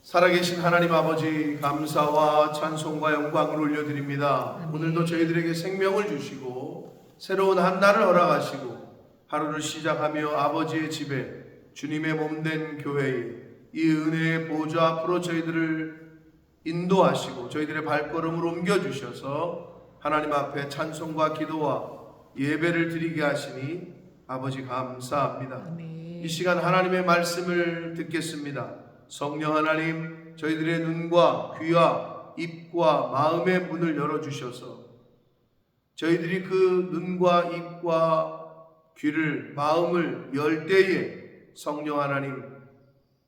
살아계신 하나님 아버지, 감사와 찬송과 영광을 올려드립니다. 오늘도 저희들에게 생명을 주시고 새로운 한 날을 허락하시고 하루를 시작하며 아버지의 집에 주님의 몸된 교회에 이 은혜의 보좌 앞으로 저희들을 인도하시고 저희들의 발걸음을 옮겨주셔서 하나님 앞에 찬송과 기도와 예배를 드리게 하시니 아버지 감사합니다. 이 시간 하나님의 말씀을 듣겠습니다. 성령 하나님, 저희들의 눈과 귀와 입과 마음의 문을 열어주셔서 저희들이 그 눈과 입과 귀를, 마음을 열 때에 성령 하나님,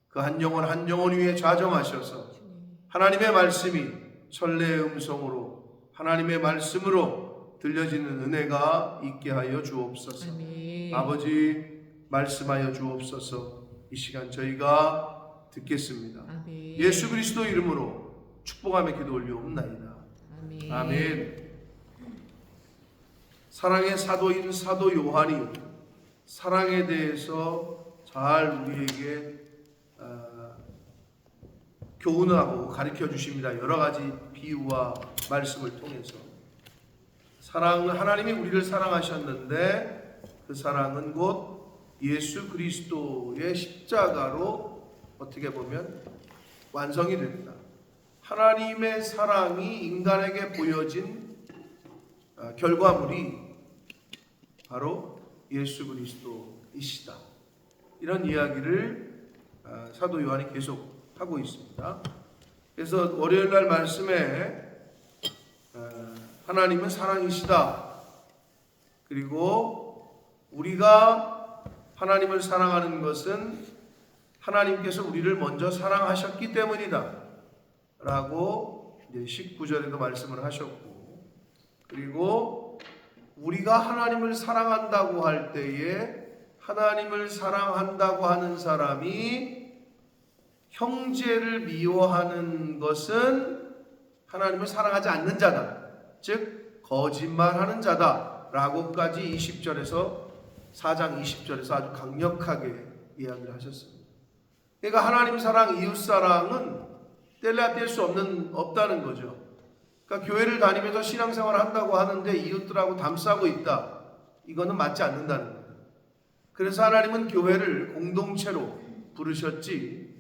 그 한 영혼 한 영혼 위에 좌정하셔서 하나님의 말씀이 천래의 음성으로 하나님의 말씀으로 들려지는 은혜가 있게 하여 주옵소서. 아버지 말씀하여 주옵소서. 이 시간 저희가 듣겠습니다. 예수 그리스도 이름으로 축복하며 기도 올리옵나이다. 아멘. 사랑의 사도인 사도 요한이 사랑에 대해서 잘 우리에게 교훈하고 가르쳐 주십니다. 여러 가지 비유와 말씀을 통해서 사랑은, 하나님이 우리를 사랑하셨는데 그 사랑은 곧 예수 그리스도의 십자가로 어떻게 보면 완성이 됩니다. 하나님의 사랑이 인간에게 보여진 결과물이 바로 예수 그리스도이시다. 이런 이야기를 사도 요한이 계속 하고 있습니다. 그래서 월요일날 말씀에 하나님은 사랑이시다. 그리고 우리가 하나님을 사랑하는 것은 하나님께서 우리를 먼저 사랑하셨기 때문이다 라고 이제 19절에도 말씀을 하셨고, 그리고 우리가 하나님을 사랑한다고 할 때에 하나님을 사랑한다고 하는 사람이 형제를 미워하는 것은 하나님을 사랑하지 않는 자다, 즉 거짓말하는 자다 라고까지 20절에서 4장 20절에서 아주 강력하게 이야기를 하셨습니다. 그러니까 하나님 사랑, 이웃 사랑은 뗄래야 뗄 수 없다는 거죠. 그러니까 교회를 다니면서 신앙생활을 한다고 하는데 이웃들하고 담싸고 있다, 이거는 맞지 않는다는 거예요. 그래서 하나님은 교회를 공동체로 부르셨지,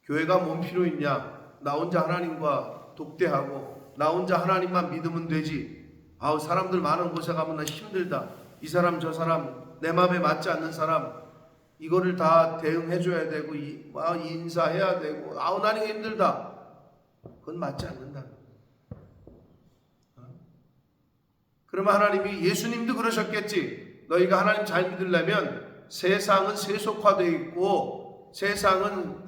교회가 뭔 필요 있냐, 나 혼자 하나님과 독대하고 나 혼자 하나님만 믿으면 되지, 아우 사람들 많은 곳에 가면 나 힘들다, 이 사람 저 사람 내 마음에 맞지 않는 사람 이거를 다 대응해줘야 되고 인사해야 되고 아우 나는 힘들다, 그건 맞지 않는다. 그러면 하나님이, 예수님도 그러셨겠지, 너희가 하나님 잘 믿으려면 세상은 세속화되어 있고 세상은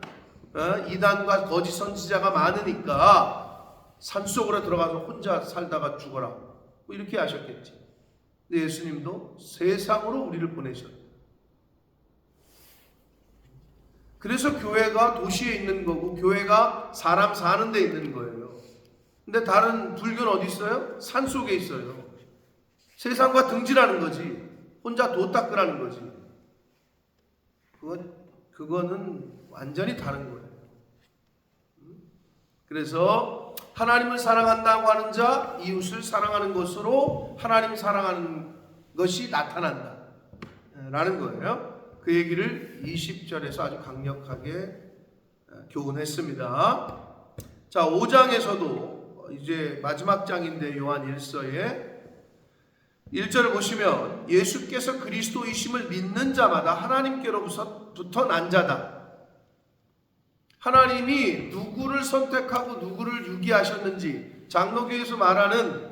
이단과 거짓 선지자가 많으니까 산속으로 들어가서 혼자 살다가 죽어라, 뭐 이렇게 하셨겠지. 근데 예수님도 세상으로 우리를 보내셨다. 그래서 교회가 도시에 있는 거고 교회가 사람 사는 데 있는 거예요. 근데 다른 불교는 어디 있어요? 산속에 있어요. 세상과 등지라는 거지, 혼자 도 닦으라는 거지. 그거는 완전히 다른 거예요. 그래서 하나님을 사랑한다고 하는 자, 이웃을 사랑하는 것으로 하나님 사랑하는 것이 나타난다 라는 거예요. 그 얘기를 20절에서 아주 강력하게 교훈했습니다. 자, 5장에서도 이제 마지막 장인데 요한 1서에 1절을 보시면 예수께서 그리스도이심을 믿는 자마다 하나님께로부터 난 자다. 하나님이 누구를 선택하고 누구를 유기하셨는지, 장로교에서 말하는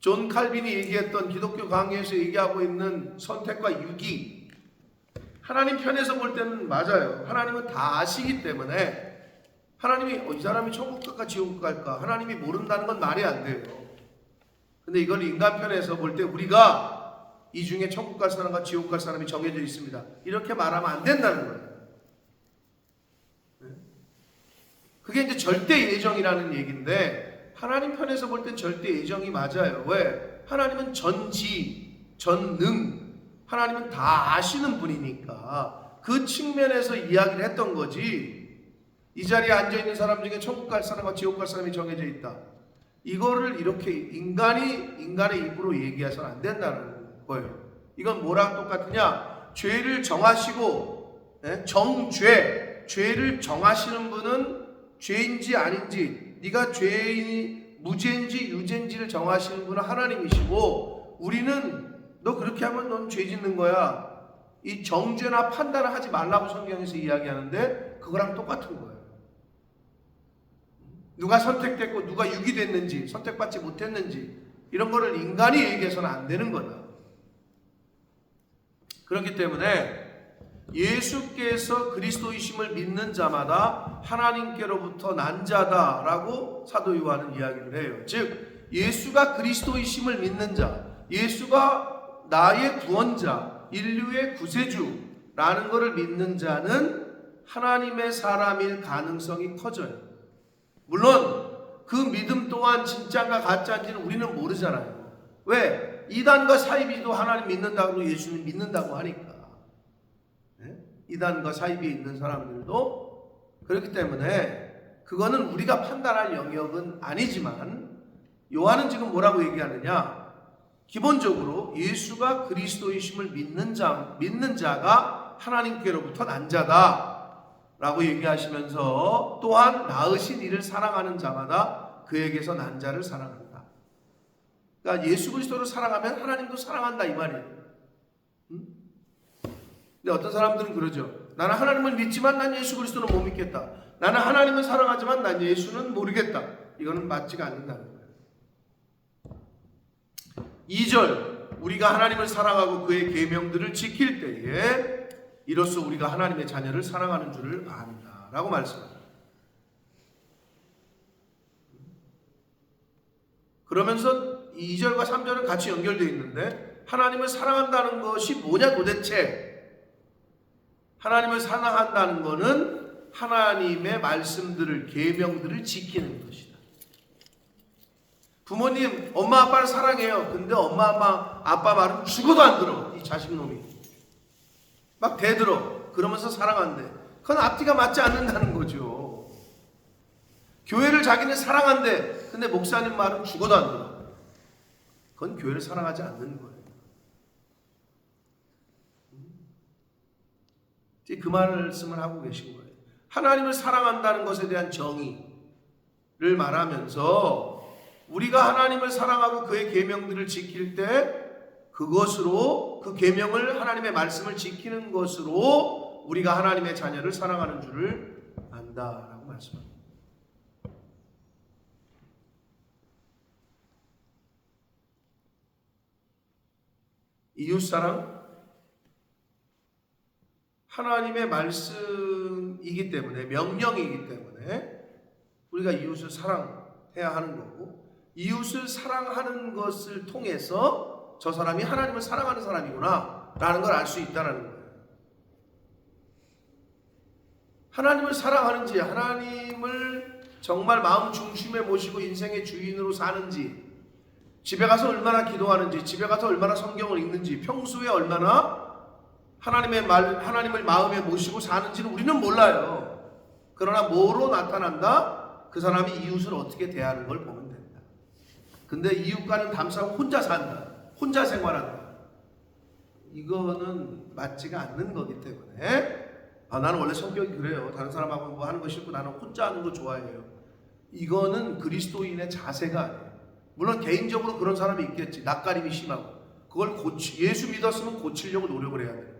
존 칼빈이 얘기했던 기독교 강의에서 얘기하고 있는 선택과 유기, 하나님 편에서 볼 때는 맞아요. 하나님은 다 아시기 때문에 하나님이 이 사람이 천국 갈까 지옥 갈까 하나님이 모른다는 건 말이 안 돼요. 근데 이걸 인간 편에서 볼 때 우리가 이 중에 천국 갈 사람과 지옥 갈 사람이 정해져 있습니다, 이렇게 말하면 안 된다는 거예요. 그게 이제 절대 예정이라는 얘기인데 하나님 편에서 볼 땐 절대 예정이 맞아요. 왜? 하나님은 전지, 전능, 하나님은 다 아시는 분이니까 그 측면에서 이야기를 했던 거지. 이 자리에 앉아있는 사람 중에 천국 갈 사람과 지옥 갈 사람이 정해져 있다. 이거를 이렇게 인간의 입으로 얘기해서는 안 된다는 거예요. 이건 뭐랑 똑같으냐? 죄를 정하시고, 죄를 정하시는 분은 죄인지 아닌지, 네가 죄인이 무죄인지 유죄인지를 정하시는 분은 하나님이시고, 우리는 너 그렇게 하면 넌 죄 짓는 거야. 이 정죄나 판단을 하지 말라고 성경에서 이야기하는데 그거랑 똑같은 거예요. 누가 선택됐고 누가 유기됐는지, 선택받지 못했는지, 이런 거를 인간이 얘기해서는 안 되는 거다. 그렇기 때문에 예수께서 그리스도이심을 믿는 자마다 하나님께로부터 난 자다라고 사도 요한은 이야기를 해요. 즉 예수가 그리스도이심을 믿는 자, 예수가 나의 구원자, 인류의 구세주라는 것을 믿는 자는 하나님의 사람일 가능성이 커져요. 물론 그 믿음 또한 진짜인가 가짜인지는 우리는 모르잖아요. 왜? 이단과 사이비도 하나님 믿는다고 예수님 믿는다고 하니까. 이단과 사이비에 있는 사람들도 그렇기 때문에 그거는 우리가 판단할 영역은 아니지만, 요한은 지금 뭐라고 얘기하느냐? 기본적으로 예수가 그리스도이심을 믿는 자가 하나님께로부터 난 자다라고 얘기하시면서, 또한 낳으신 이를 사랑하는 자마다 그에게서 난 자를 사랑한다. 그러니까 예수 그리스도를 사랑하면 하나님도 사랑한다 이 말이에요. 근데 어떤 사람들은 그러죠. 나는 하나님을 믿지만 난 예수 그리스도는 못 믿겠다. 나는 하나님을 사랑하지만 난 예수는 모르겠다. 이거는 맞지가 않는다는 거예요. 2절, 우리가 하나님을 사랑하고 그의 계명들을 지킬 때에 이로써 우리가 하나님의 자녀를 사랑하는 줄을 안다 라고 말씀합니다. 그러면서 2절과 3절은 같이 연결되어 있는데, 하나님을 사랑한다는 것이 뭐냐 도대체? 하나님을 사랑한다는 것은 하나님의 말씀들을, 계명들을 지키는 것이다. 부모님, 엄마 아빠를 사랑해요. 근데 엄마 아빠 말은 죽어도 안 들어. 이 자식놈이 막 대들어. 그러면서 사랑한대. 그건 앞뒤가 맞지 않는다는 거죠. 교회를 자기는 사랑한대. 근데 목사님 말은 죽어도 안 들어. 그건 교회를 사랑하지 않는 거예요. 그 말씀을 하고 계신 거예요. 하나님을 사랑한다는 것에 대한 정의를 말하면서, 우리가 하나님을 사랑하고 그의 계명들을 지킬 때 그것으로, 그 계명을, 하나님의 말씀을 지키는 것으로 우리가 하나님의 자녀를 사랑하는 줄을 안다라고 말씀합니다. 이웃사랑, 하나님의 말씀이기 때문에, 명령이기 때문에 우리가 이웃을 사랑해야 하는 거고, 이웃을 사랑하는 것을 통해서 저 사람이 하나님을 사랑하는 사람이구나 라는 걸 알 수 있다는 거예요. 하나님을 사랑하는지, 하나님을 정말 마음 중심에 모시고 인생의 주인으로 사는지, 집에 가서 얼마나 기도하는지, 집에 가서 얼마나 성경을 읽는지, 평소에 얼마나 하나님을 마음에 모시고 사는지는 우리는 몰라요. 그러나 뭐로 나타난다? 그 사람이 이웃을 어떻게 대하는 걸 보면 된다. 근데 이웃과는 담싸고 혼자 산다, 혼자 생활한다, 이거는 맞지가 않는 거기 때문에, 나는 원래 성격이 그래요. 다른 사람하고 뭐 하는 거 싫고 나는 혼자 하는 거 좋아해요. 이거는 그리스도인의 자세가 아니에요. 물론 개인적으로 그런 사람이 있겠지. 낯가림이 심하고. 그걸 예수 믿었으면 고치려고 노력을 해야 돼요.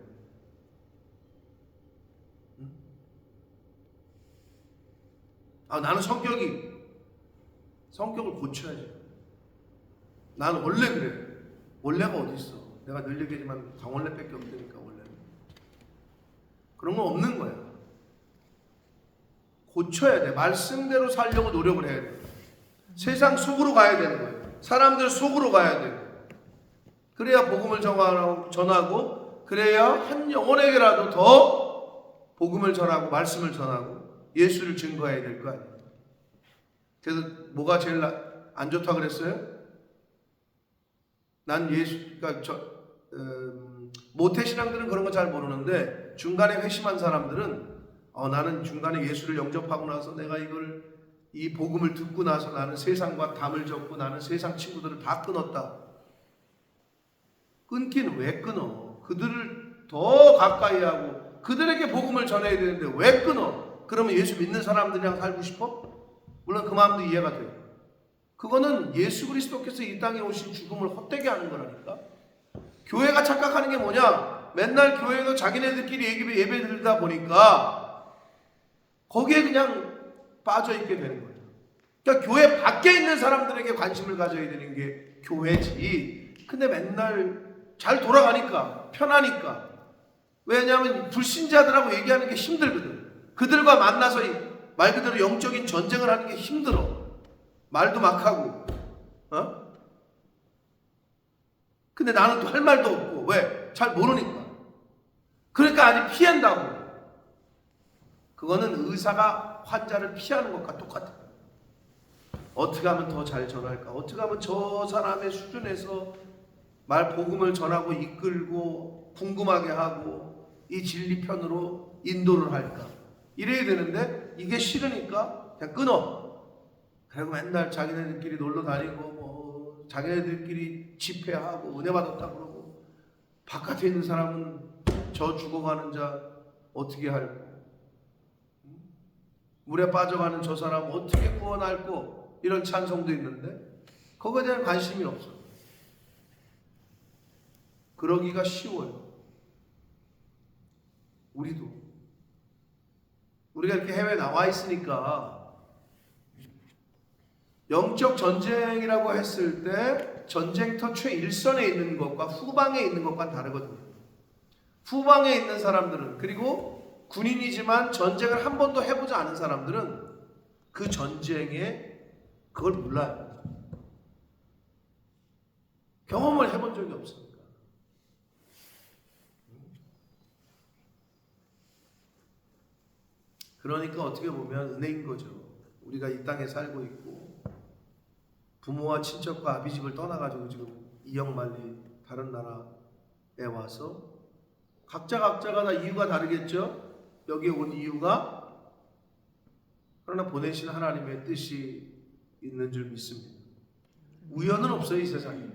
나는 성격을 고쳐야지. 나는 원래 그래. 원래가 어디 있어? 내가 늘 얘기하지만 강원래밖에 없으니까 원래는. 그런 건 없는 거야. 고쳐야 돼. 말씀대로 살려고 노력을 해야 돼. 세상 속으로 가야 되는 거예요. 사람들 속으로 가야 돼. 그래야 복음을 전하고, 그래야 한 영혼에게라도 더 복음을 전하고 말씀을 전하고 예수를 증거해야 될 거 아니에요. 그래서 뭐가 제일 안 좋다 그랬어요? 난 그러니까 모태신앙들은 그런 거 잘 모르는데 중간에 회심한 사람들은 나는 중간에 예수를 영접하고 나서 내가 이 복음을 듣고 나서 나는 세상과 담을 접고 나는 세상 친구들을 다 끊었다. 끊긴 왜 끊어? 그들을 더 가까이 하고 그들에게 복음을 전해야 되는데 왜 끊어? 그러면 예수 믿는 사람들이랑 살고 싶어? 물론 그 마음도 이해가 돼요. 그거는 예수 그리스도께서 이 땅에 오신 죽음을 헛되게 하는 거라니까. 교회가 착각하는 게 뭐냐? 맨날 교회도 자기네들끼리 예배 드리다 보니까 거기에 그냥 빠져있게 되는 거예요. 그러니까 교회 밖에 있는 사람들에게 관심을 가져야 되는 게 교회지. 근데 맨날 잘 돌아가니까 편하니까. 왜냐하면 불신자들하고 얘기하는 게 힘들거든. 그들과 만나서 말 그대로 영적인 전쟁을 하는 게 힘들어. 말도 막 하고. 근데 나는 또 할 말도 없고. 왜? 잘 모르니까. 그러니까 아직 피한다고. 그거는 의사가 환자를 피하는 것과 똑같아. 어떻게 하면 더 잘 전할까? 어떻게 하면 저 사람의 수준에서 복음을 전하고 이끌고 궁금하게 하고 이 진리편으로 인도를 할까? 이래야 되는데 이게 싫으니까 그냥 끊어. 그리고 맨날 자기네들끼리 놀러 다니고 자기네들끼리 집회하고 은혜 받았다 그러고 바깥에 있는 사람은 저 죽어가는 자 어떻게 할고 물에 빠져가는 저 사람 어떻게 구원할고 이런 찬송도 있는데 그거에 대한 관심이 없어. 그러기가 쉬워요. 우리가 이렇게 해외에 나와 있으니까 영적 전쟁이라고 했을 때 전쟁터 최일선에 있는 것과 후방에 있는 것과는 다르거든요. 후방에 있는 사람들은, 그리고 군인이지만 전쟁을 한 번도 해보지 않은 사람들은 그 전쟁에 그걸 몰라요. 경험을 해본 적이 없으니까. 그러니까 어떻게 보면 은혜인 거죠. 우리가 이 땅에 살고 있고 부모와 친척과 아비집을 떠나가지고 지금 이역만리 다른 나라에 와서 각자가 다 이유가 다르겠죠. 여기에 온 이유가 그러나 보내신 하나님의 뜻이 있는 줄 믿습니다. 우연은 없어요. 이 세상에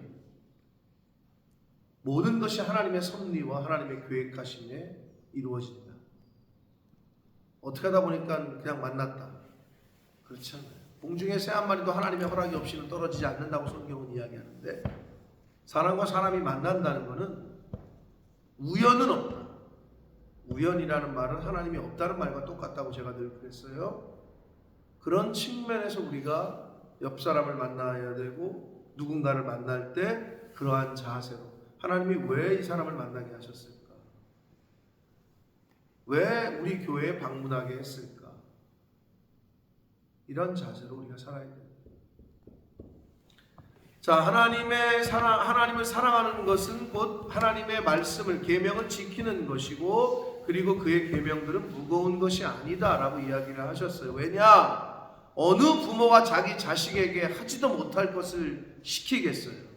모든 것이 하나님의 섭리와 하나님의 계획하심에 이루어진다. 어떻게 하다 보니까 그냥 만났다. 그렇지 않아요. 공중의 새 한 마리도 하나님의 허락이 없이는 떨어지지 않는다고 성경은 이야기하는데 사람과 사람이 만난다는 것은 우연은 없다. 우연이라는 말은 하나님이 없다는 말과 똑같다고 제가 늘 그랬어요. 그런 측면에서 우리가 옆 사람을 만나야 되고 누군가를 만날 때 그러한 자세로 하나님이 왜 이 사람을 만나게 하셨을까? 왜 우리 교회에 방문하게 했을까? 이런 자세로 우리가 살아야 됩니다. 자, 하나님을 사랑하는 것은 곧 하나님의 말씀을, 계명을 지키는 것이고, 그리고 그의 계명들은 무거운 것이 아니다라고 이야기를 하셨어요. 왜냐? 어느 부모가 자기 자식에게 하지도 못할 것을 시키겠어요?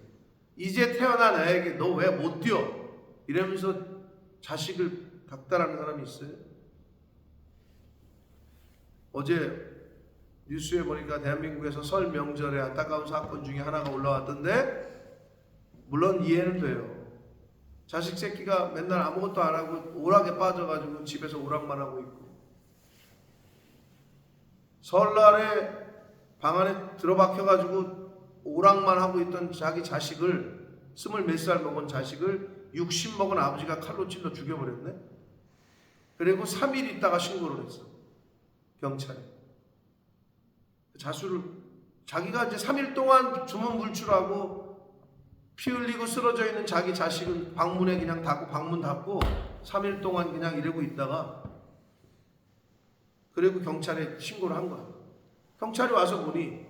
이제 태어난 애에게 너 왜 못 뛰어? 이러면서 자식을 닥달하는 사람이 있어요? 어제 뉴스에 보니까 대한민국에서 설 명절에 안타까운 사건 중에 하나가 올라왔던데, 물론 이해는 돼요. 자식 새끼가 맨날 아무것도 안 하고 오락에 빠져가지고 집에서 오락만 하고 있고, 설날에 방 안에 들어박혀가지고 오락만 하고 있던 자기 자식을, 20몇 살 먹은 자식을 60 먹은 아버지가 칼로 찔러 죽여버렸네. 그리고 3일 있다가 신고를 했어, 경찰에. 자수를, 자기가 이제 3일 동안 주문불출하고 피 흘리고 쓰러져 있는 자기 자식은 방문에 그냥 닫고, 방문 닫고 3일 동안 그냥 이러고 있다가, 그리고 경찰에 신고를 한 거야. 경찰이 와서 보니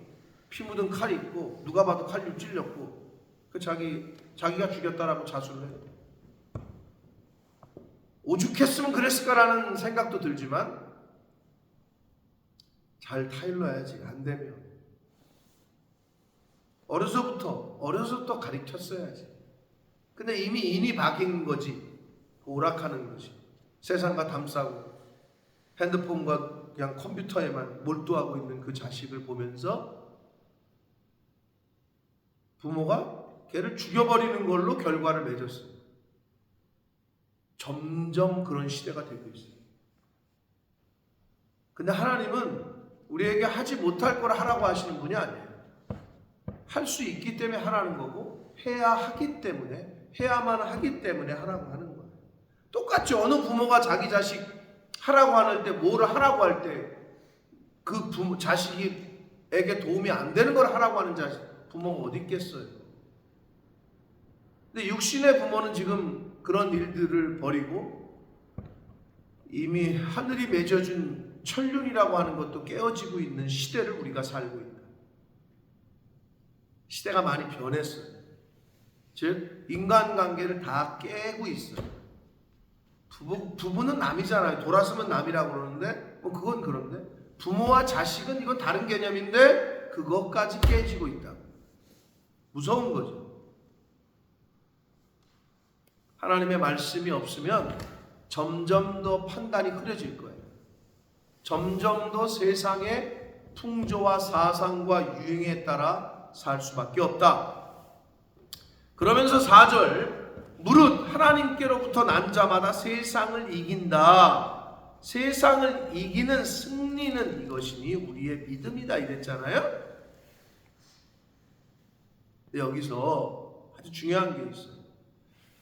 피 묻은 칼이 있고 누가 봐도 칼로 찔렸고, 그 자기가 죽였다라고 자수를 해. 오죽했으면 그랬을까라는 생각도 들지만 잘 타일러야지. 안 되면 어려서부터 가르쳤어야지. 근데 이미 인이 박인 거지. 오락하는 거지. 세상과 담싸고 핸드폰과 그냥 컴퓨터에만 몰두하고 있는 그 자식을 보면서 부모가 걔를 죽여버리는 걸로 결과를 맺었어요. 점점 그런 시대가 되고 있어요. 근데 하나님은 우리에게 하지 못할 걸 하라고 하시는 분이 아니에요. 할 수 있기 때문에 하라는 거고, 해야 하기 때문에, 해야만 하기 때문에 하라고 하는 거예요. 똑같이 어느 부모가 자기 자식 하라고 할 때, 뭐를 하라고 할 때 그 자식에게 도움이 안 되는 걸 하라고 하는 부모가 어디 있겠어요. 근데 육신의 부모는 지금 그런 일들을 버리고 이미 하늘이 맺어준 천륜이라고 하는 것도 깨어지고 있는 시대를 우리가 살고 있다. 시대가 많이 변했어요. 즉 인간관계를 다 깨고 있어요. 부부는 남이잖아요. 돌아서면 남이라고 그러는데 그건 그런데 부모와 자식은 이건 다른 개념인데 그것까지 깨지고 있다. 무서운 거죠. 하나님의 말씀이 없으면 점점 더 판단이 흐려질 거예요. 점점 더 세상의 풍조와 사상과 유행에 따라 살 수밖에 없다. 그러면서 4절, 무릇 하나님께로부터 난 자마다 세상을 이긴다. 세상을 이기는 승리는 이것이니 우리의 믿음이다 이랬잖아요. 근데 여기서 아주 중요한 게 있어요.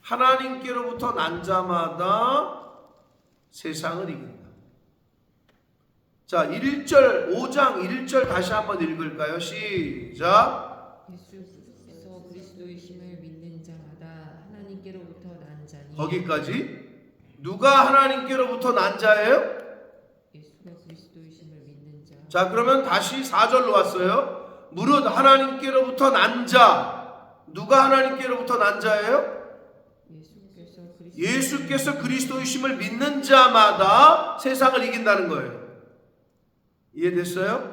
하나님께로부터 난 자마다 세상을 이긴다. 자, 1절, 5장 1절 다시 한번 읽을까요? 시작. 예수께서 그리스도이심을 믿는 자마다 하나님께로부터 난 자니. 거기까지. 누가 하나님께로부터 난 자예요? 예수가 그리스도이심을 믿는 자. 자, 그러면 다시 4절로 왔어요. 무릇 하나님께로부터 난 자. 누가 하나님께로부터 난 자예요? 예수께서 그리스도이심을 믿는 자마다 세상을 이긴다는 거예요. 이해됐어요?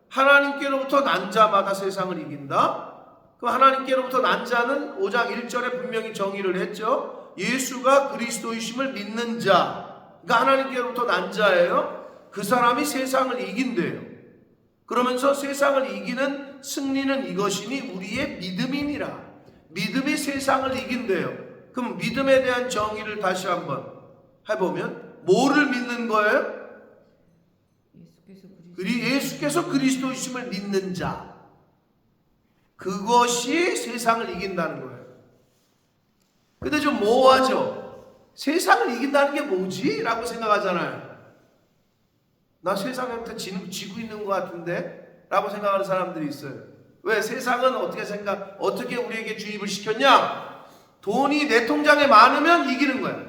하나님께로부터 난 자마다 세상을 이긴다? 그럼 하나님께로부터 난 자는 5장 1절에 분명히 정의를 했죠. 예수가 그리스도이심을 믿는 자, 그러니까 하나님께로부터 난 자예요. 그 사람이 세상을 이긴대요. 그러면서 세상을 이기는 승리는 이것이니 우리의 믿음이니라. 믿음이 세상을 이긴대요. 그럼 믿음에 대한 정의를 다시 한번 해보면 뭐를 믿는 거예요? 예수께서 그리스도이심을 믿는 자. 그것이 세상을 이긴다는 거예요. 근데 좀 모호하죠? 세상을 이긴다는 게 뭐지? 라고 생각하잖아요. 나 세상한테 지고 있는 것 같은데? 라고 생각하는 사람들이 있어요. 왜? 세상은 어떻게 우리에게 주입을 시켰냐? 돈이 내 통장에 많으면 이기는 거야.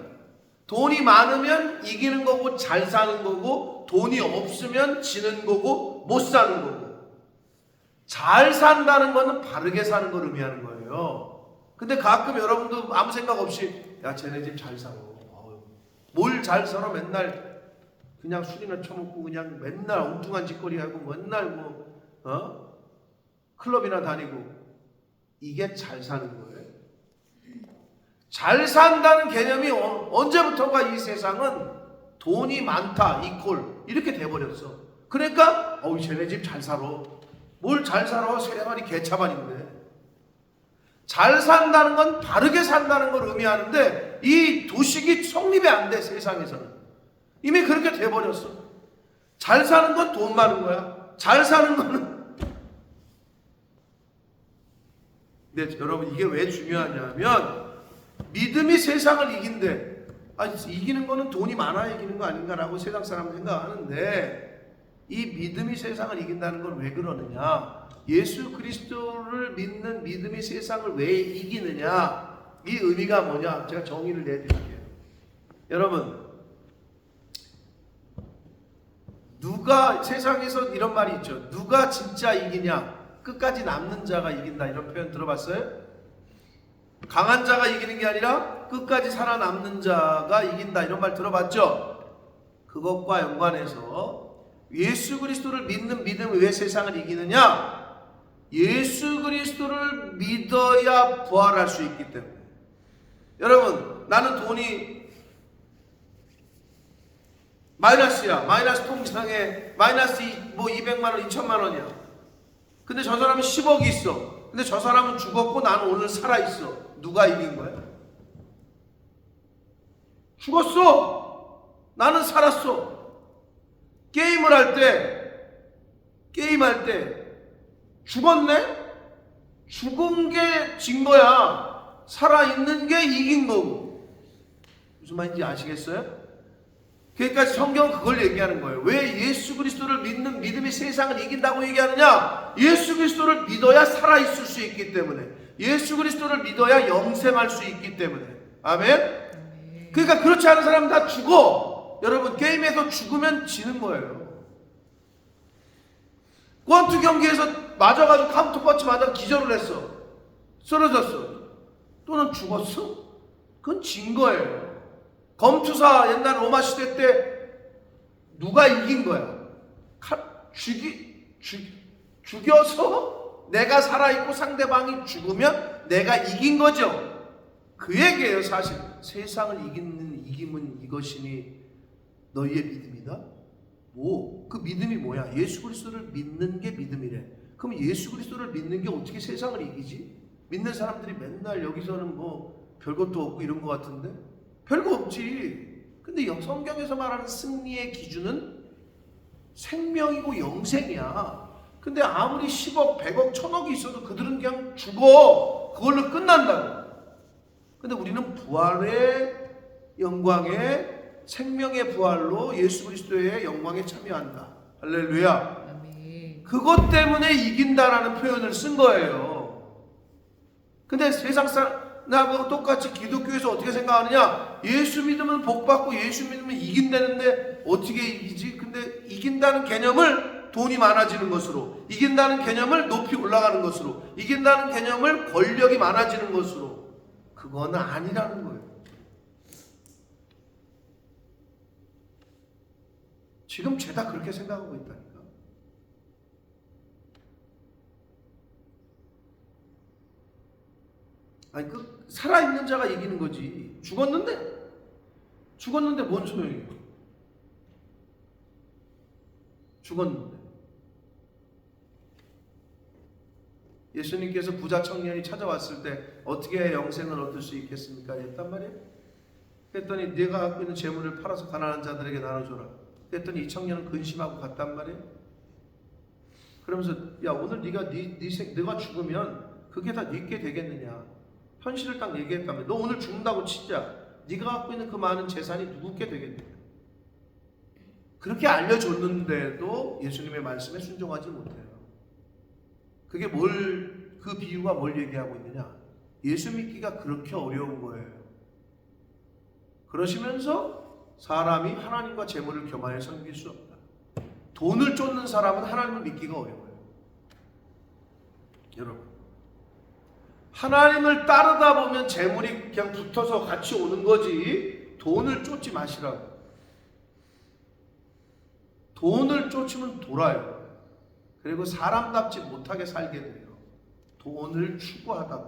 돈이 많으면 이기는 거고 잘 사는 거고, 돈이 없으면 지는 거고 못 사는 거고. 잘 산다는 거는 바르게 사는 걸 의미하는 거예요. 근데 가끔 여러분도 아무 생각 없이 야 쟤네 집 잘 살아. 뭘 잘 살아? 맨날 그냥 술이나 처먹고 그냥 맨날 엉뚱한 짓거리 하고 맨날 클럽이나 다니고. 이게 잘 사는 거예요. 잘 산다는 개념이 언제부턴가 이 세상은 돈이 많다 이퀄 이렇게 돼버렸어. 그러니까 쟤네 집 잘 살아. 뭘 잘 살아? 세 마리 개차반인데. 잘 산다는 건 바르게 산다는 걸 의미하는데 이 도식이 성립이 안 돼. 세상에서는 이미 그렇게 돼버렸어. 잘 사는 건 돈 많은 거야. 잘 사는 거는. 근데 여러분 이게 왜 중요하냐면 믿음이 세상을 이긴대. 이기는 거는 돈이 많아야 이기는 거 아닌가라고 세상 사람은 생각하는데 이 믿음이 세상을 이긴다는 건 왜 그러느냐? 예수 그리스도를 믿는 믿음이 세상을 왜 이기느냐? 이 의미가 뭐냐? 제가 정의를 내드릴게요. 여러분, 누가 세상에서 이런 말이 있죠. 누가 진짜 이기냐? 끝까지 남는 자가 이긴다. 이런 표현 들어봤어요? 강한 자가 이기는 게 아니라 끝까지 살아남는 자가 이긴다. 이런 말 들어봤죠? 그것과 연관해서 예수 그리스도를 믿는 믿음이 왜 세상을 이기느냐? 예수 그리스도를 믿어야 부활할 수 있기 때문에. 여러분, 나는 돈이 마이너스야. 마이너스 통장에 마이너스 200만 원, 2천만 원이야. 근데 저 사람은 10억이 있어. 근데 저 사람은 죽었고 나는 오늘 살아있어. 누가 이긴 거야? 죽었어. 나는 살았어. 게임할 때 죽었네? 죽은 게 진 거야. 살아있는 게 이긴 거고. 무슨 말인지 아시겠어요? 그러니까 성경은 그걸 얘기하는 거예요. 왜 예수 그리스도를 믿는 믿음이 세상을 이긴다고 얘기하느냐? 예수 그리스도를 믿어야 살아있을 수 있기 때문에, 예수 그리스도를 믿어야 영생할 수 있기 때문에. 아멘? 그러니까 그렇지 않은 사람은 다 죽어. 여러분, 게임에서 죽으면 지는 거예요. 권투 경기에서 맞아가지고 카운터 펀치 맞아 기절을 했어. 쓰러졌어. 또는 죽었어? 그건 진 거예요. 검투사 옛날 로마 시대 때 누가 이긴 거야? 죽여서 내가 살아있고 상대방이 죽으면 내가 이긴 거죠. 그 얘기예요. 사실 세상을 이김은 이것이니 너희의 믿음이다. 그 믿음이 뭐야? 예수 그리스도를 믿는 게 믿음이래. 그럼 예수 그리스도를 믿는 게 어떻게 세상을 이기지? 믿는 사람들이 맨날 여기서는 뭐 별것도 없고 이런 것 같은데 별거 없지. 근데 성경에서 말하는 승리의 기준은 생명이고 영생이야. 근데 아무리 10억, 100억, 1000억이 있어도 그들은 그냥 죽어. 그걸로 끝난다고. 근데 우리는 부활의 영광에, 생명의 부활로 예수 그리스도의 영광에 참여한다. 할렐루야. 아멘. 그것 때문에 이긴다라는 표현을 쓴 거예요. 근데 세상 사람하고 똑같이 기독교에서 어떻게 생각하느냐? 예수 믿으면 복 받고 예수 믿으면 이긴다는데 어떻게 이기지? 근데 이긴다는 개념을 돈이 많아지는 것으로, 이긴다는 개념을 높이 올라가는 것으로, 이긴다는 개념을 권력이 많아지는 것으로, 그거는 아니라는 거예요. 지금 죄다 그렇게 생각하고 있다니까. 아니 살아있는 자가 이기는 거지. 죽었는데 뭔 소용이에요? 죽었는데. 예수님께서 부자 청년이 찾아왔을 때 어떻게 영생을 얻을 수 있겠습니까? 했단 말이에요. 그랬더니 네가 갖고 있는 재물을 팔아서 가난한 자들에게 나눠줘라. 그랬더니 이 청년은 근심하고 갔단 말이에요. 그러면서 야, 오늘 네가 죽으면 그게 다 네게 되겠느냐? 현실을 딱 얘기했다면 너 오늘 죽는다고 치자. 네가 갖고 있는 그 많은 재산이 누구께 되겠느냐? 그렇게 알려줬는데도 예수님의 말씀에 순종하지 못해요. 그게 그 비유가 뭘 얘기하고 있느냐? 예수 믿기가 그렇게 어려운 거예요. 그러시면서 사람이 하나님과 재물을 겸하여 섬길 수 없다. 돈을 쫓는 사람은 하나님을 믿기가 어려워요. 여러분, 하나님을 따르다 보면 재물이 그냥 붙어서 같이 오는 거지 돈을 쫓지 마시라고. 돈을 쫓으면 돌아요. 그리고 사람답지 못하게 살게 돼요. 돈을 추구하다.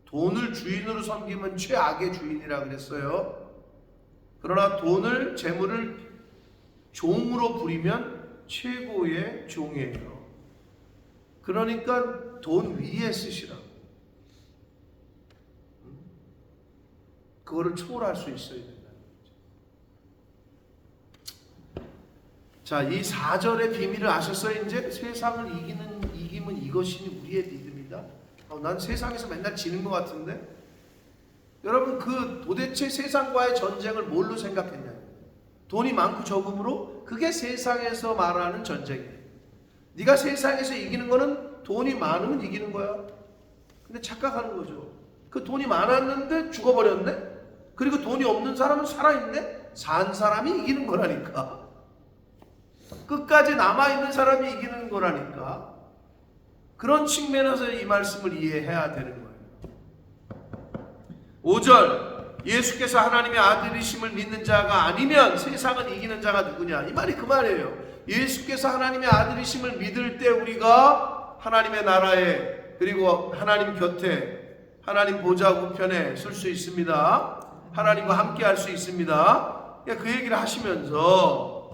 돈을 주인으로 섬기면 최악의 주인이라 그랬어요. 그러나 돈을, 재물을 종으로 부리면 최고의 종이에요. 그러니까 돈 위에 쓰시라고. 그거를 초월할 수 있어야 된다는 거죠. 자, 이 4절의 비밀을 아셨어요? 이제 세상을 이기면 이것이 우리의 믿음이다. 난 세상에서 맨날 지는 것 같은데. 여러분, 도대체 세상과의 전쟁을 뭘로 생각했냐? 돈이 많고 적음으로 그게 세상에서 말하는 전쟁이에요. 네가 세상에서 이기는 거는 돈이 많으면 이기는 거야. 근데 착각하는 거죠. 그 돈이 많았는데 죽어버렸네? 그리고 돈이 없는 사람은 살아있네? 산 사람이 이기는 거라니까. 끝까지 남아있는 사람이 이기는 거라니까. 그런 측면에서 이 말씀을 이해해야 되는 거예요. 5절, 예수께서 하나님의 아들이심을 믿는 자가 아니면 세상은 이기는 자가 누구냐? 이 말이 그 말이에요. 예수께서 하나님의 아들이심을 믿을 때 우리가 하나님의 나라에, 그리고 하나님 곁에, 하나님 보좌 우편에 설 수 있습니다. 하나님과 함께 할 수 있습니다. 그 얘기를 하시면서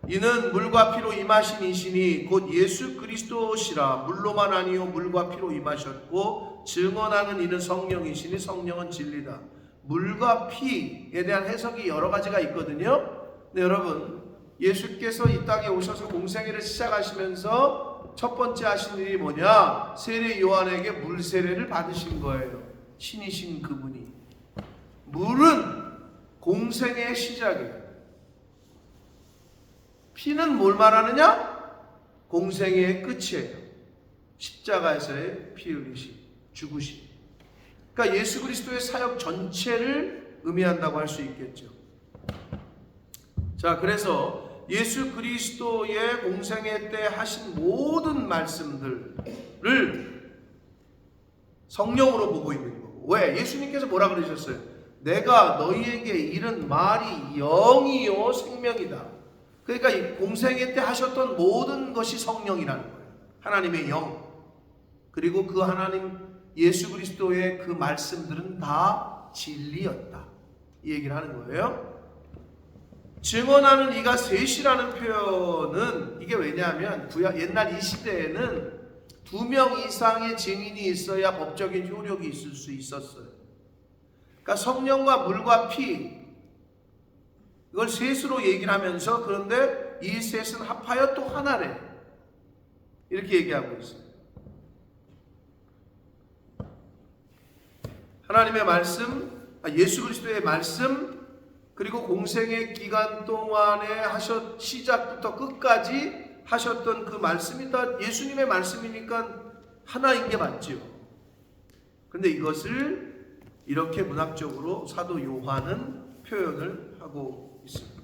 이는 물과 피로 임하신 이시니 곧 예수 그리스도시라. 물로만 아니요 물과 피로 임하셨고 증언하는 이는 성령이시니 성령은 진리다. 물과 피에 대한 해석이 여러 가지가 있거든요. 근데 여러분, 예수께서 이 땅에 오셔서 공생애를 시작하시면서 첫 번째 하신 일이 뭐냐? 세례 요한에게 물 세례를 받으신 거예요. 신이신 그분이. 물은 공생애의 시작이에요. 피는 뭘 말하느냐? 공생애의 끝이에요. 십자가에서의 피 흘리심, 죽으심. 그러니까 예수 그리스도의 사역 전체를 의미한다고 할 수 있겠죠. 자, 그래서 예수 그리스도의 공생애 때 하신 모든 말씀들을 성령으로 보고 있는 거고. 왜? 예수님께서 뭐라 그러셨어요? 내가 너희에게 이른 말이 영이요 생명이다. 그러니까 이 공생애 때 하셨던 모든 것이 성령이라는 거예요. 하나님의 영. 그리고 그 하나님 예수 그리스도의 그 말씀들은 다 진리였다. 이 얘기를 하는 거예요. 증언하는 이가 셋이라는 표현은 이게 왜냐하면 옛날 이 시대에는 2명 이상의 증인이 있어야 법적인 효력이 있을 수 있었어요. 그러니까 성령과 물과 피, 이걸 셋으로 얘기를 하면서, 그런데 이 셋은 합하여 또 하나래. 이렇게 얘기하고 있어요. 하나님의 말씀, 예수 그리스도의 말씀, 그리고 공생의 기간 동안에 시작부터 끝까지 하셨던 그 말씀이 다 예수님의 말씀이니까 하나인 게 맞죠. 그런데 이것을 이렇게 문학적으로 사도 요한은 표현을 하고 있습니다.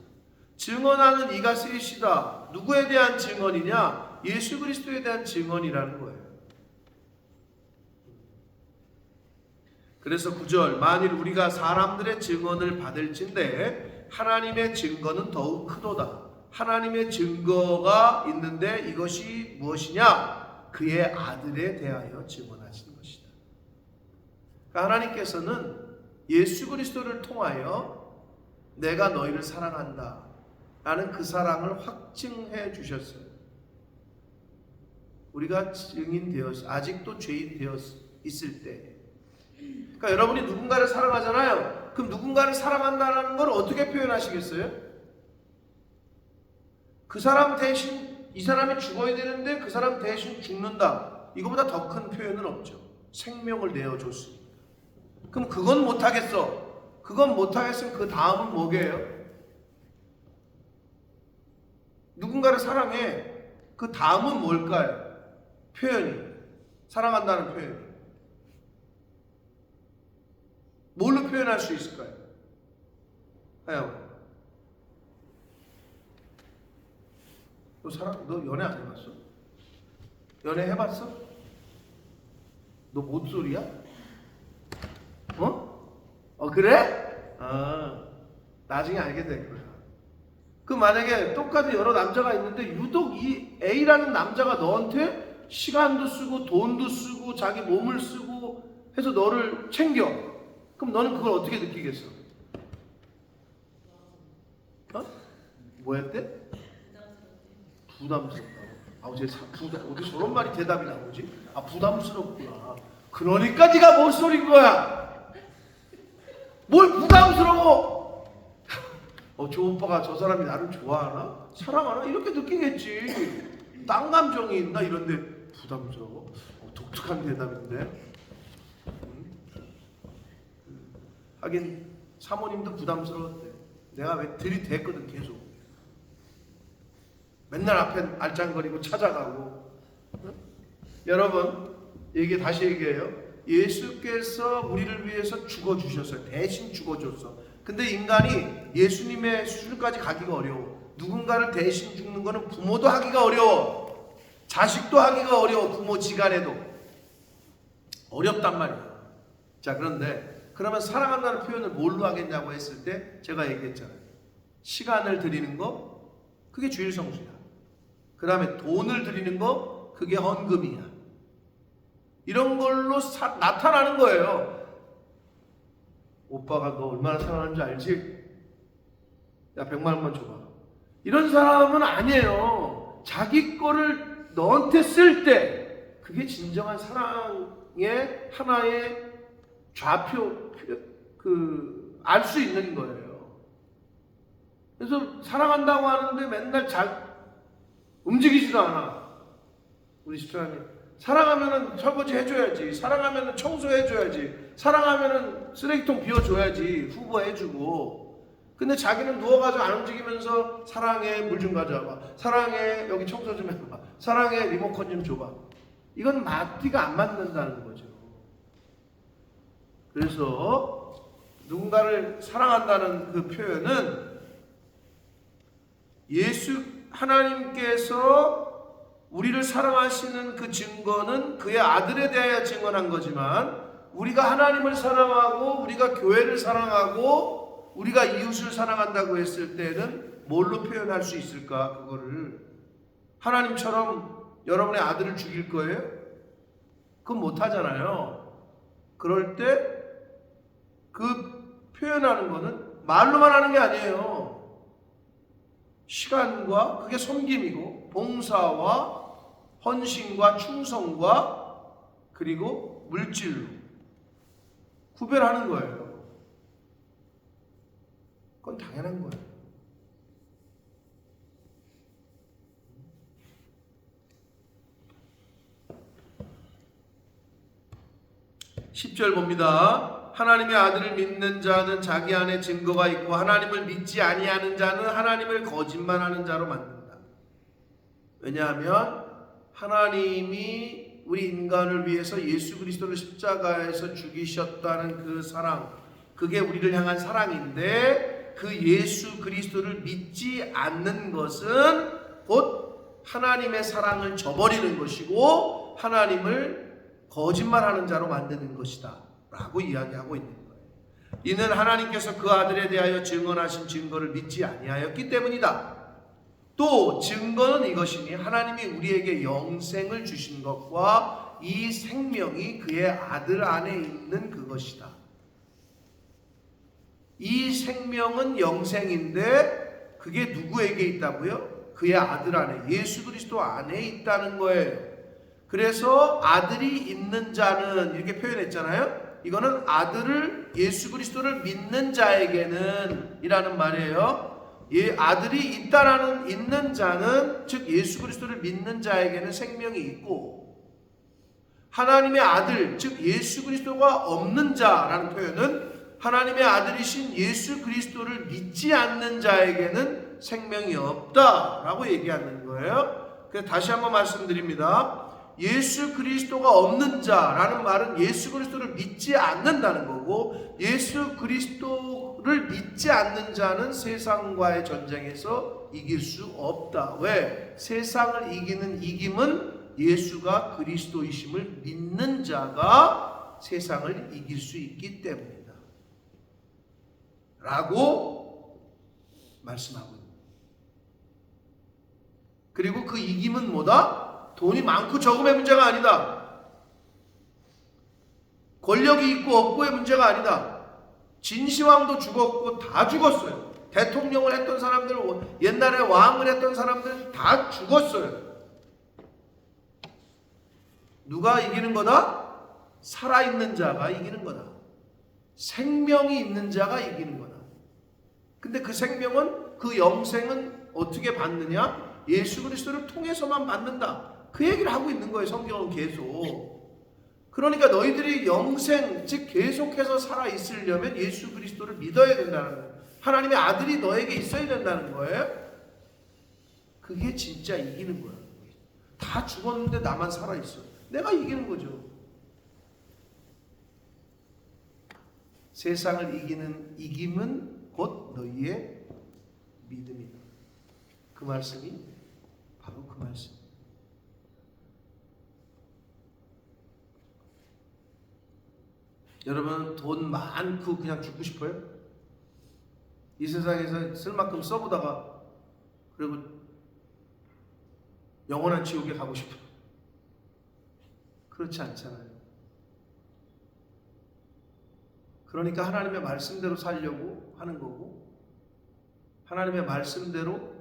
증언하는 이가 셋이다. 누구에 대한 증언이냐? 예수 그리스도에 대한 증언이라는 거예요. 그래서 9절, 만일 우리가 사람들의 증언을 받을진대 하나님의 증거는 더욱 크도다. 하나님의 증거가 있는데 이것이 무엇이냐? 그의 아들에 대하여 증언하신 것이다. 그러니까 하나님께서는 예수 그리스도를 통하여 내가 너희를 사랑한다 라는 그 사랑을 확증해 주셨어요. 우리가 아직도 죄인 되어 있을 때, 그러니까 여러분이 누군가를 사랑하잖아요. 그럼 누군가를 사랑한다는 걸 어떻게 표현하시겠어요? 그 사람 대신 이 사람이 죽어야 되는데 그 사람 대신 죽는다. 이거보다 더 큰 표현은 없죠. 생명을 내어줬으니까. 그럼 그건 못하겠어. 그건 못하겠으면 그 다음은 뭐게요? 누군가를 사랑해. 그 다음은 뭘까요? 표현이. 사랑한다는 표현이. 뭘로 표현할 수 있을까요? 너 연애 안 해봤어? 연애 해봤어? 너 뭔 소리야? 그래? 나중에 알게 될 거야. 그 만약에 똑같이 여러 남자가 있는데 유독 이 A라는 남자가 너한테 시간도 쓰고 돈도 쓰고 자기 몸을 쓰고 해서 너를 챙겨. 그럼 너는 그걸 어떻게 느끼겠어? 뭐였대? 부담스럽다고. 어디 저런 말이 대답이 나오지? 부담스럽구나. 그러니까 네가 뭔 소린 거야? 뭘 부담스러워? 저 오빠가 저 사람이 나를 좋아하나? 사랑하나? 이렇게 느끼겠지. 딴 감정이 있나? 이런데 부담스러워? 독특한 대답인데. 하긴 사모님도 부담스러웠대. 내가 왜 들이댔거든 계속. 맨날 앞에 알짱거리고 찾아가고. 여러분, 다시 얘기해요. 예수께서 우리를 위해서 죽어주셨어요. 대신 죽어줬어. 근데 인간이 예수님의 수준까지 가기가 어려워. 누군가를 대신 죽는 거는 부모도 하기가 어려워. 자식도 하기가 어려워. 부모 지간에도 어렵단 말이야. 자, 그런데 그러면 사랑한다는 표현을 뭘로 하겠냐고 했을 때 제가 얘기했잖아요. 시간을 드리는 거, 그게 주일 성수야. 그 다음에 돈을 드리는 거, 그게 헌금이야. 이런 걸로 나타나는 거예요. 오빠가 너 얼마나 사랑하는지 알지? 야 100만 원만 줘봐. 이런 사람은 아니에요. 자기 거를 너한테 쓸 때 그게 진정한 사랑의 하나의 좌표 알 수 있는 거예요. 그래서 사랑한다고 하는데 맨날 움직이지도 않아. 우리 집사람이 사랑하면은 설거지 해줘야지, 사랑하면은 청소해줘야지, 사랑하면은 쓰레기통 비워줘야지, 후보해주고. 근데 자기는 누워가지고 안 움직이면서 사랑해, 물 좀 가져와봐, 사랑해, 여기 청소 좀 해봐, 사랑해, 리모컨 좀 줘봐. 이건 맞디가 안 맞는다는 거죠. 그래서 누군가를 사랑한다는 그 표현은 하나님께서 우리를 사랑하시는 그 증거는 그의 아들에 대하여 증언한 거지만, 우리가 하나님을 사랑하고 우리가 교회를 사랑하고 우리가 이웃을 사랑한다고 했을 때는 뭘로 표현할 수 있을까? 그거를 하나님처럼 여러분의 아들을 죽일 거예요? 그건 못하잖아요. 그럴 때 그 표현하는 거는 말로만 하는 게 아니에요. 시간과, 그게 섬김이고, 봉사와 헌신과 충성과 그리고 물질로 구별하는 거예요. 그건 당연한 거예요. 10절 봅니다. 하나님의 아들을 믿는 자는 자기 안에 증거가 있고 하나님을 믿지 아니하는 자는 하나님을 거짓말하는 자로 만든다. 왜냐하면 하나님이 우리 인간을 위해서 예수 그리스도를 십자가에서 죽이셨다는 그 사랑, 그게 우리를 향한 사랑인데, 그 예수 그리스도를 믿지 않는 것은 곧 하나님의 사랑을 저버리는 것이고 하나님을 거짓말하는 자로 만드는 것이다 라고 이야기하고 있는 거예요. 이는 하나님께서 그 아들에 대하여 증언하신 증거를 믿지 아니하였기 때문이다. 또 증거는 이것이니 하나님이 우리에게 영생을 주신 것과 이 생명이 그의 아들 안에 있는 그것이다. 이 생명은 영생인데 그게 누구에게 있다고요? 그의 아들 안에, 예수 그리스도 안에 있다는 거예요. 그래서 아들이 있는 자는 이렇게 표현했잖아요. 이거는 아들을, 예수 그리스도를 믿는 자에게는 이라는 말이에요. 아들이 있는 자는, 즉 예수 그리스도를 믿는 자에게는 생명이 있고, 하나님의 아들, 즉 예수 그리스도가 없는 자라는 표현은 하나님의 아들이신 예수 그리스도를 믿지 않는 자에게는 생명이 없다라고 얘기하는 거예요. 그래서 다시 한번 말씀드립니다. 예수 그리스도가 없는 자라는 말은 예수 그리스도를 믿지 않는다는 거고, 예수 그리스도를 믿지 않는 자는 세상과의 전쟁에서 이길 수 없다. 왜? 세상을 이기는 이김은 예수가 그리스도이심을 믿는 자가 세상을 이길 수 있기 때문이다 라고 말씀하고 있습니다. 그리고 그 이김은 뭐다? 돈이 많고 적음의 문제가 아니다. 권력이 있고 없고의 문제가 아니다. 진시황도 죽었고 다 죽었어요. 대통령을 했던 사람들, 옛날에 왕을 했던 사람들 다 죽었어요. 누가 이기는 거다? 살아있는 자가 이기는 거다. 생명이 있는 자가 이기는 거다. 근데 그 생명은, 그 영생은 어떻게 받느냐? 예수 그리스도를 통해서만 받는다. 그 얘기를 하고 있는 거예요. 성경은 계속. 그러니까 너희들이 영생, 즉 계속해서 살아있으려면 예수 그리스도를 믿어야 된다는 거예요. 하나님의 아들이 너에게 있어야 된다는 거예요. 그게 진짜 이기는 거예요. 다 죽었는데 나만 살아있어. 내가 이기는 거죠. 세상을 이기는 이김은 곧 너희의 믿음이다. 그 말씀이 바로 그 말씀. 여러분 돈 많고 그냥 죽고 싶어요? 이 세상에서 쓸 만큼 써보다가 그리고 영원한 지옥에 가고 싶어요? 그렇지 않잖아요. 그러니까 하나님의 말씀대로 살려고 하는 거고, 하나님의 말씀대로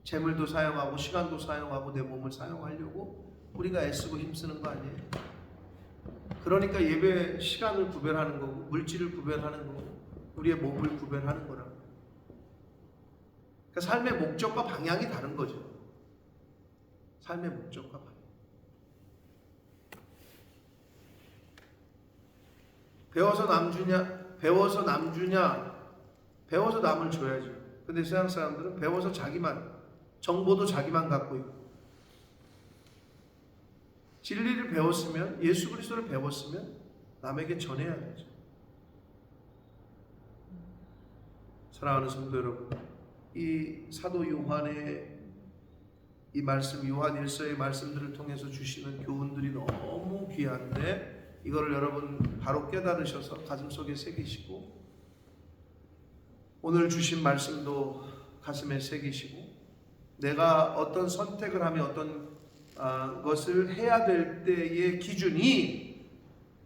재물도 사용하고 시간도 사용하고 내 몸을 사용하려고 우리가 애쓰고 힘쓰는 거 아니에요? 그러니까 예배 시간을 구별하는 거고 물질을 구별하는 거고 우리의 몸을 구별하는 거라. 그러니까 삶의 목적과 방향이 다른 거죠. 삶의 목적과 방향. 배워서 남 주냐? 배워서 남을 줘야죠. 근데 세상 사람들은 배워서 자기만, 정보도 자기만 갖고 있고, 진리를 배웠으면, 예수 그리스도를 배웠으면 남에게 전해야 되죠. 사랑하는 성도 여러분, 이 사도 요한의 이 말씀, 요한 일서의 말씀들을 통해서 주시는 교훈들이 너무 귀한데 이거를 여러분 바로 깨달으셔서 가슴속에 새기시고 오늘 주신 말씀도 가슴에 새기시고 내가 어떤 선택을 하며 어떤 것을 해야 될 때의 기준이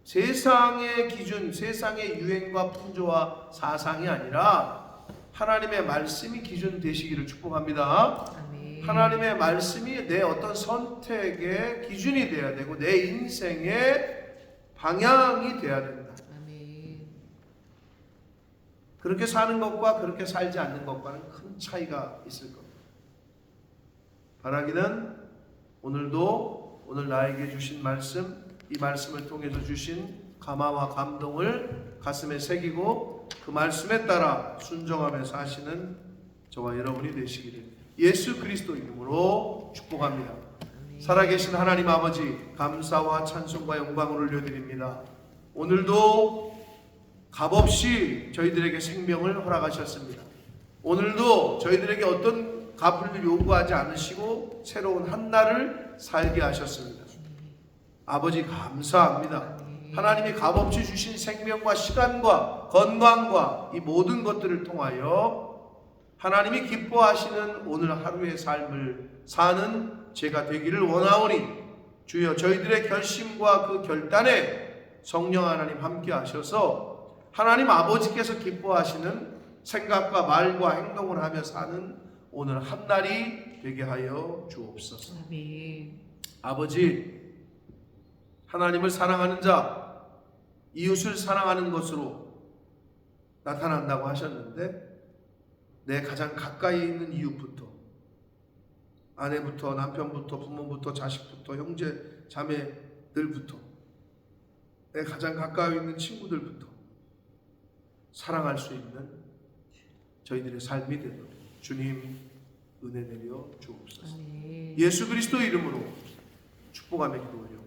세상의 기준, 세상의 유행과 풍조와 사상이 아니라 하나님의 말씀이 기준 되시기를 축복합니다. 아멘. 하나님의 말씀이 내 어떤 선택의 기준이 되어야 되고 내 인생의 방향이 되어야 된다. 아멘. 그렇게 사는 것과 그렇게 살지 않는 것과는 큰 차이가 있을 겁니다. 바라기는 오늘도 오늘 나에게 주신 말씀, 이 말씀을 통해서 주신 감화와 감동을 가슴에 새기고 그 말씀에 따라 순종하며 사시는 저와 여러분이 되시기를 예수 그리스도 이름으로 축복합니다. 아멘. 살아계신 하나님 아버지 감사와 찬송과 영광을 올려드립니다. 오늘도 값없이 저희들에게 생명을 허락하셨습니다. 오늘도 저희들에게 어떤 값을 요구하지 않으시고 새로운 한 날을 살게 하셨습니다. 아버지 감사합니다. 하나님이 값없이 주신 생명과 시간과 건강과 이 모든 것들을 통하여 하나님이 기뻐하시는 오늘 하루의 삶을 사는 제가 되기를 원하오니 주여 저희들의 결심과 그 결단에 성령 하나님 함께 하셔서 하나님 아버지께서 기뻐하시는 생각과 말과 행동을 하며 사는 오늘 한 날이 되게 하여 주옵소서. 아멘. 아버지 하나님을 사랑하는 자 이웃을 사랑하는 것으로 나타난다고 하셨는데 내 가장 가까이 있는 이웃부터 아내부터 남편부터 부모부터 자식부터 형제 자매들부터 내 가장 가까이 있는 친구들부터 사랑할 수 있는 저희들의 삶이 되도록 주님 은혜 내려 주옵소서. 아멘. 예수 그리스도 이름으로 축복하며 기도하려